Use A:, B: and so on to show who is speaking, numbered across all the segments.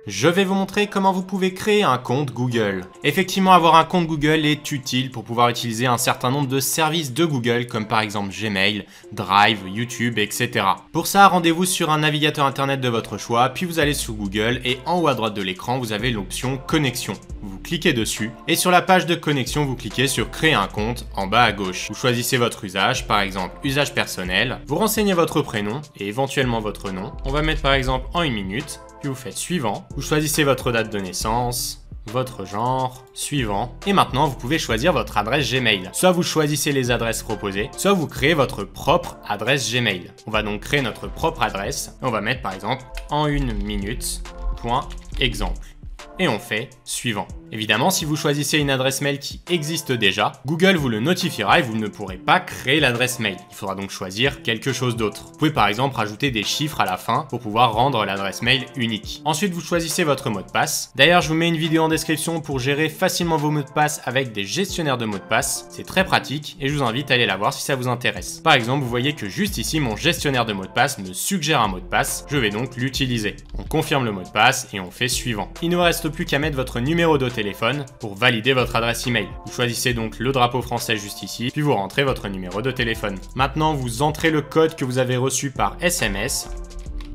A: Je vais vous montrer comment vous pouvez créer un compte Google. Effectivement, avoir un compte Google est utile pour pouvoir utiliser un certain nombre de services de Google, comme par exemple Gmail, Drive, YouTube, etc. Pour ça, rendez-vous sur un navigateur internet de votre choix, puis vous allez sur Google et en haut à droite de l'écran, vous avez l'option Connexion. Vous cliquez dessus et sur la page de connexion, vous cliquez sur Créer un compte en bas à gauche. Vous choisissez votre usage, par exemple usage personnel, vous renseignez votre prénom et éventuellement votre nom. On va mettre par exemple en 1 minute. Puis vous faites suivant, vous choisissez votre date de naissance, votre genre, suivant, et maintenant vous pouvez choisir votre adresse Gmail. Soit vous choisissez les adresses proposées, soit vous créez votre propre adresse Gmail. On va donc créer notre propre adresse, on va mettre par exemple en 1 minute, point, exemple. Et on fait suivant. Évidemment, si vous choisissez une adresse mail qui existe déjà, Google vous le notifiera et vous ne pourrez pas créer l'adresse mail. Il faudra donc choisir quelque chose d'autre. Vous pouvez par exemple rajouter des chiffres à la fin pour pouvoir rendre l'adresse mail unique. Ensuite, vous choisissez votre mot de passe. D'ailleurs, je vous mets une vidéo en description pour gérer facilement vos mots de passe avec des gestionnaires de mots de passe. C'est très pratique et je vous invite à aller la voir si ça vous intéresse. Par exemple, vous voyez que juste ici, mon gestionnaire de mots de passe me suggère un mot de passe. Je vais donc l'utiliser. On confirme le mot de passe et on fait suivant. Il ne reste plus qu'à mettre votre numéro de téléphone pour valider votre adresse email. Vous choisissez donc le drapeau français juste ici, puis vous rentrez votre numéro de téléphone. Maintenant, vous entrez le code que vous avez reçu par SMS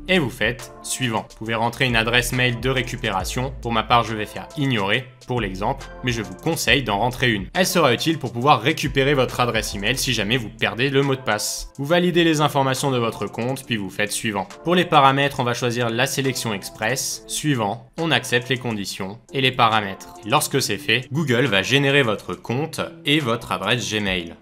A: et vous faites suivant. Vous pouvez rentrer une adresse mail de récupération. Pour ma part, je vais faire ignorer pour l'exemple, mais je vous conseille d'en rentrer une. Elle sera utile pour pouvoir récupérer votre adresse email si jamais vous perdez le mot de passe. Vous validez les informations de votre compte, puis vous faites suivant. Pour les paramètres, on va choisir la sélection express. Suivant, on accepte les conditions et les paramètres. Et lorsque c'est fait, Google va générer votre compte et votre adresse Gmail.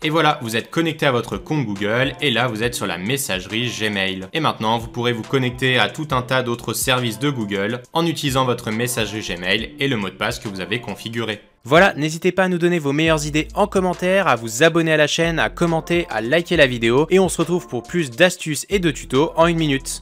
A: Et voilà, vous êtes connecté à votre compte Google et là vous êtes sur la messagerie Gmail. Et maintenant vous pourrez vous connecter à tout un tas d'autres services de Google en utilisant votre messagerie Gmail et le mot de passe que vous avez configuré.
B: Voilà, n'hésitez pas à nous donner vos meilleures idées en commentaire, à vous abonner à la chaîne, à commenter, à liker la vidéo et on se retrouve pour plus d'astuces et de tutos en 1 minute.